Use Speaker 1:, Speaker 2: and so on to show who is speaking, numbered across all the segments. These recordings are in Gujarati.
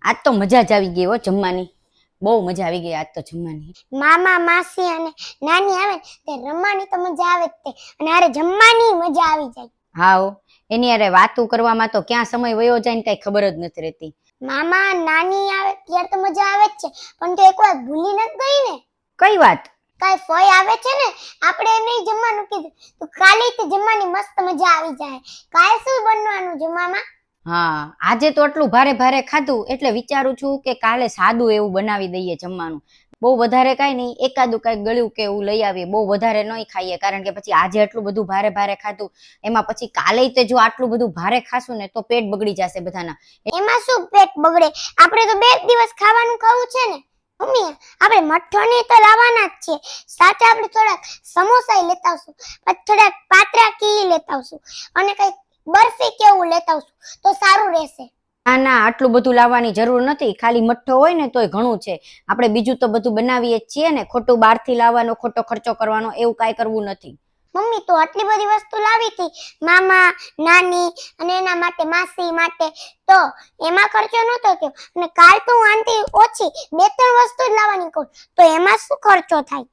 Speaker 1: આજ તો મજા જ આવી ગઈ હો જમવાની. બહુ મજા આવી ગઈ આજ તો જમવાની.
Speaker 2: મામા માસી અને નાની આવે ને તે રમવાની તો મજા આવે જ તે, અને આરે જમવાની મજા આવી જાય.
Speaker 1: હા હો, એની અરે વાતું કરવામાં તો ક્યાં સમય વયો જાય ને કઈ ખબર જ નથી રહેતી.
Speaker 2: મામા નાની આવે ત્યારે તો મજા આવે જ છે, પણ તો એક વાત ભૂલી નથી ગઈ ને.
Speaker 1: કઈ વાત?
Speaker 2: કાઈ ફઈ આવે છે ને, આપણે એને જમવાનું કીધું તો કાલે તે જમવાની મસ્ત મજા આવી જાય. કાલે શું બનવાનું જમવામાં?
Speaker 1: હા, આજે તો આટલું ભારે ભારે ખાધું એટલે વિચારું છું કે કાલે સાદું એવું બનાવી દઈએ જમવાનું. બહુ વધારે કાંઈ નહીં, એકાદું કાંઈક ગળ્યું કે એવું લઈ આવીએ. બહુ વધારે નહીં ખાઈએ, કારણ કે પછી આજે આટલું બધું ભારે ભારે ખાધું, એમાં પછી કાલે તે જો આટલું બધું ભારે ખાશું ને તો પેટ બગડી જશે બધાના.
Speaker 2: એમાં શું પેટ બગડે? આપણે તો 2 દિવસ ખાવાનું ખાવું છે ને. મમ્મી, આપણે મઠ્ઠોને તો લાવવાના જ છે, સાથે આપણે થોડાક સમોસા લેતા આવશું, પછી થોડાક પાત્રા કી લેતા આવશું, અને કઈ બરફી કેવું લેતા આવશું તો સારું રહેશે.
Speaker 1: ના ના, આટલું બધું લાવવાની જરૂર નથી. ખાલી મઠ્ઠો હોય ને તોય ઘણું છે. આપણે બીજું તો બધું બનાવીએ જ છીએ ને, ખોટું બહારથી લાવવાનો ખોટો ખર્ચો કરવાનો એવું કાંઈ કરવું નથી.
Speaker 2: મમ્મી, તો આટલી બધી વસ્તુ લાવી હતી મામા નાની અને એના માટે માસી માટે, તો એમાં ખર્ચો નહોતો થયો. અને કાલ તો હું આંટી ઓછી 2-3 વસ્તુ જ લાવવાની કહું તો એમાં શું ખર્ચો થાય?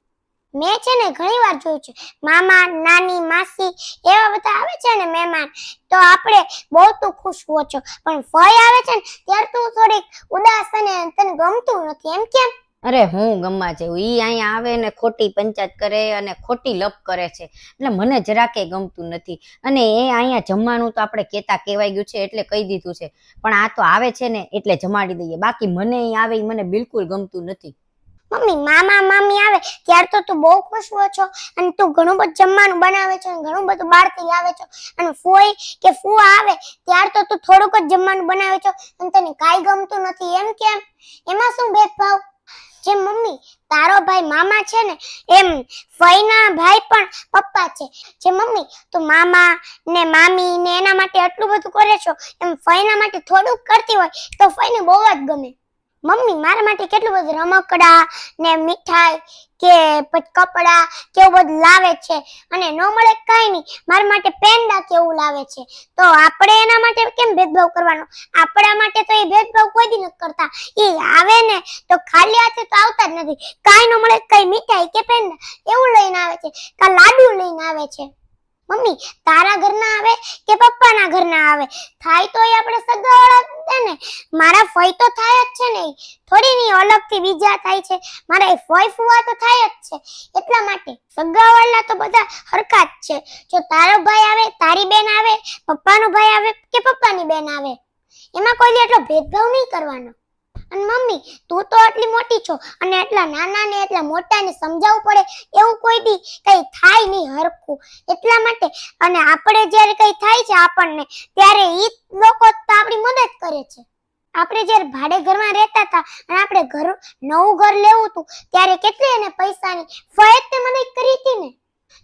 Speaker 2: મેં છે ને ઘણી વાર જોયું છે, મામા નાની માસી એવા બધા આવે છે ને મહેમાન, તો આપણે બહુ તું ખુશ હો છો, પણ ફઈ આવે છે ને ત્યારે તું થોડીક ઉદાસ અને તને ગમતું નથી. એમ કેમ?
Speaker 1: અરે હું ગમવા જેવું, ઈ અહીંયા આવે ને ખોટી પંચાયત કરે અને ખોટી લપ કરે છે, એટલે મને જરાકે ગમતું નથી. અને એ અહીંયા જમવાનું તો આપણે કેતા કહેવાય ગયું છે એટલે કહી દીધું છે, પણ આ તો આવે છે ને એટલે જમાડી દઈએ. બાકી મને અહીં આવે ઈ મને બિલકુલ ગમતું નથી.
Speaker 2: મમ્મી, મામા મામી આવે ત્યાર તો તું બહુ ખુશ હો છો, અને તું ઘણું બધું જમવાનું બનાવે છે, ઘણું બધું બહારથી લાવે છો, અને ફોઈ કે ફુવા આવે ત્યાર તો તું થોડુંક જ જમવાનું બનાવે છો અને તને કાંઈ ગમતું નથી. એમ કેમ? એમાં શું ભેદભાવ? જેમ મમ્મી તારો ભાઈ મામા છે ને, એમ ફઈના ભાઈ પણ પપ્પા છે. જે મમ્મી તું મામા ને મામી ને એના માટે આટલું બધું કરે છો, એમ ફઈના માટે થોડુંક કરતી હોય તો ફઈને બહુ જ ગમે. મમ્મી મારા માટે કેટલું બધું રમકડા ને મીઠાઈ કે પછી કપડા કેવું બધું લાવે છે, અને ન મળે કાંઈ નહીં, મારા માટે પેંડા કેવું લાવે છે. તો આપણે એના માટે કેમ ભેદભાવ કરવાનો? આપણા માટે તો એ ભેદભાવ કોઈ દી નથી કરતા. એ આવે ને તો ખાલી હાથે તો આવતા જ નથી. કાંઈ ન મળે કઈ મીઠાઈ કે પેંડા એવું લઈને આવે છે, કા લાડુ લઈને આવે છે. મમ્મી તારા ઘરના આવે કે પપ્પાના ઘરના આવે, થાય તો એ આપણે સગાવાળા ને. મારા ફઈ તો થાય જ છે ને, થોડી ની અલગથી બીજા થાય છે. મારા એ ફઈ ફુવા તો થાય જ છે, એટલા માટે સગાવાળા તો બધા હરખા જ છે. જો તારો ભાઈ આવે, તારી બેન આવે, પપ્પાનો ભાઈ આવે કે પપ્પાની બેન આવે, એમાં કોઈ એટલો ભેદભાવ નહીં કરવાનો. અને મમ્મી તું તો આટલી મોટી છો, અને એટલા નાના ને એટલા મોટા ને સમજાવવું પડે એવું કોઈ દી કઈ થાય નહીં હરખું, એટલા માટે. અને આપણે જ્યારે કઈ થાય છે આપણને, ત્યારે ઈ લોકો તો આપણી મદદ કરે છે. આપણે જ્યારે ભાડે ઘરમાં રહેતા હતા અને આપણે નવું ઘર લેવું હતું ત્યારે કેટલી એને પૈસાની ફરજ તે મદદ કરી હતી ને,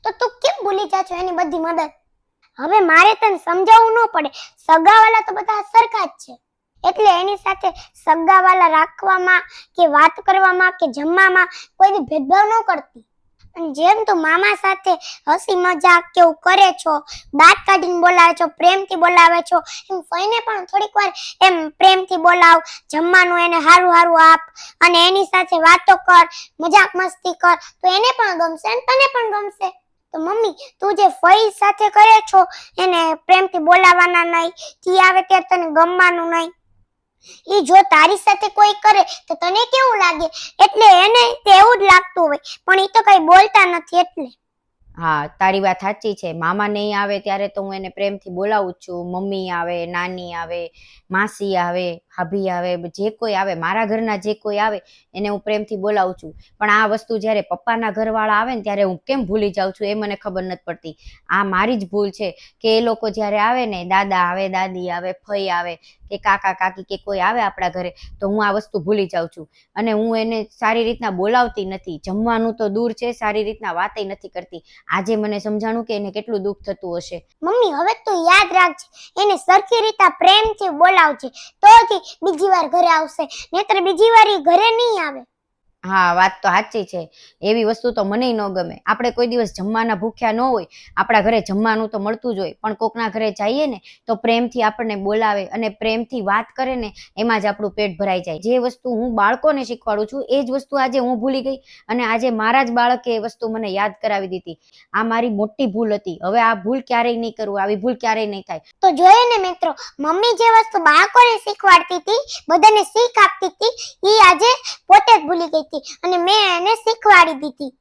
Speaker 2: તો તું કેમ ભૂલી જા છો એની બધી મદદ? હવે મારે તને સમજાવવું ન પડે, સગાવાલા તો બધા સરખા જ છે, એટલે એની સાથે સગાવાલા રાખવામાં કે વાત કરવામાં કે જમવામાં કોઈ બી ભેદભાવ ન કરતી. અને જેમ તું મામા સાથે હસી મજાક કેવું કરે છો, દાંત કાઢીને બોલાવે છો, પ્રેમથી બોલાવે છો, એમ ફઈને પણ થોડીક વાર એમ પ્રેમથી બોલાવ, જમવાનું એને હારું હારું આપ, અને એની સાથે વાતો કર, મજાક મસ્તી કર, તો એને પણ ગમશે અને તને પણ ગમશે. તો મમ્મી તું જે ફઈ સાથે કરે છો, એને પ્રેમથી બોલાવવાના નહીં, તી આવે ત્યારે તને ગમવાનું નહીં, ઈ જો તારી સાથે કોઈ કરે તો તને કેવું લાગે? એટલે એને તેવું જ લાગતું હોય, પણ ઈ તો કઈ બોલતા નથી એટલે.
Speaker 1: હા, તારી વાત સાચી છે. મામા નહીં આવે ત્યારે તો હું એને પ્રેમથી બોલાવું છું. મમ્મી આવે, નાની આવે, માસી આવે, ભાભી આવે, જે કોઈ આવે, મારા ઘરના જે કોઈ આવે એને હું પ્રેમથી બોલાવું છું. પણ આ વસ્તુ જ્યારે પપ્પાના ઘરવાળા આવે ને ત્યારે હું કેમ ભૂલી જાઉં છું એ મને ખબર નથી પડતી. આ મારી જ ભૂલ છે કે એ લોકો જ્યારે આવે ને, દાદા આવે, દાદી આવે, ફઈ આવે કે કાકા કાકી કે કોઈ આવે આપણા ઘરે, તો હું આ વસ્તુ ભૂલી જાઉં છું, અને હું એને સારી રીતના બોલાવતી નથી. જમવાનું તો દૂર છે, સારી રીતના વાતય નથી કરતી. આજે મને સમજાણું કે એને કેટલું દુઃખ થતું હશે.
Speaker 2: મમ્મી હવે તું યાદ રાખજે, એને સરખી રીતે પ્રેમથી બોલાવજે, તો જ બીજી વાર ઘરે આવશે, નહીતર બીજી વાર ઈ ઘરે નહીં આવે.
Speaker 1: હા, વાત તો સાચી છે. એવી વસ્તુ તો મનેય ન ગમે. આપણે કોઈ દિવસ જમવાના ભૂખ્યા ન હોય, આપણા ઘરે જમવાનું તો મળતું જ હોય, પણ કોકના ઘરે જઈએ ને તો પ્રેમથી આપણને બોલાવે અને પ્રેમથી વાત કરે ને એમાં જ આપણું પેટ ભરાઈ જાય. જે વસ્તુ હું બાળકોને શીખવાડું છું એ જ વસ્તુ આજે હું ભૂલી ગઈ અને આજે મારા જ બાળકે એ વસ્તુ મને યાદ કરાવી દીધી. આ મારી મોટી ભૂલ હતી. હવે આ ભૂલ ક્યારેય નહીં કરું, આવી ભૂલ ક્યારેય નહીં થાય.
Speaker 2: તો જોયું ને મિત્રો, મમ્મી જે વસ્તુ બાળકોને શીખવાડતી હતી, બધાને શીખ આપતી હતી, એ આજે પોતે જ ભૂલી ગઈ હતી અને મેં એને શીખવાડી દીધી.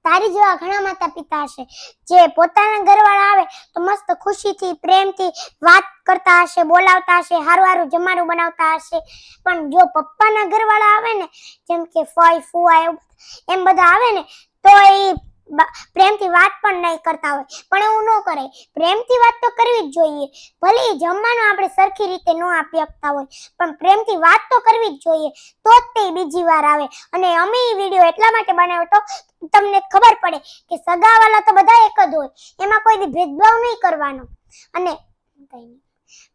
Speaker 2: તારી જેવા ઘણા માતા પિતા હશે જે પોતાના ઘરવાળા આવે તો મસ્ત ખુશીથી પ્રેમથી વાત કરતા હશે, બોલાવતા હશે, હારું હારું જમવાનું બનાવતા હશે. પણ જો પપ્પાના ઘરવાળા આવે ને, જેમ કે ફઈ ફુવા એમ બધા આવે ને, તો એ પ્રેમથી વાત પણ નહીં કરતા હોય. પણ એવું ન કરાય, પ્રેમથી વાત તો કરવી જ જોઈએ. ભલે જમવાનું આપણે સરખી રીતે ન આપી શકતા હોય, પણ પ્રેમથી વાત તો કરવી જ જોઈએ, તો જ તે બીજી વાર આવે. અને અમે એ વિડીયો એટલા માટે બનાવ્યો તો તમને ખબર પડે કે સગાવાલા તો બધા એક જ હોય, એમાં કોઈ ભેદભાવ નહીં કરવાનો. અને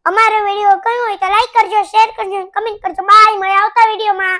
Speaker 2: અમારો વિડીયો ગમ્યો હોય તો લાઈક કરજો, શેર કરજો, કમેન્ટ કરજો. બાય, મળે આવતા વિડીયોમાં.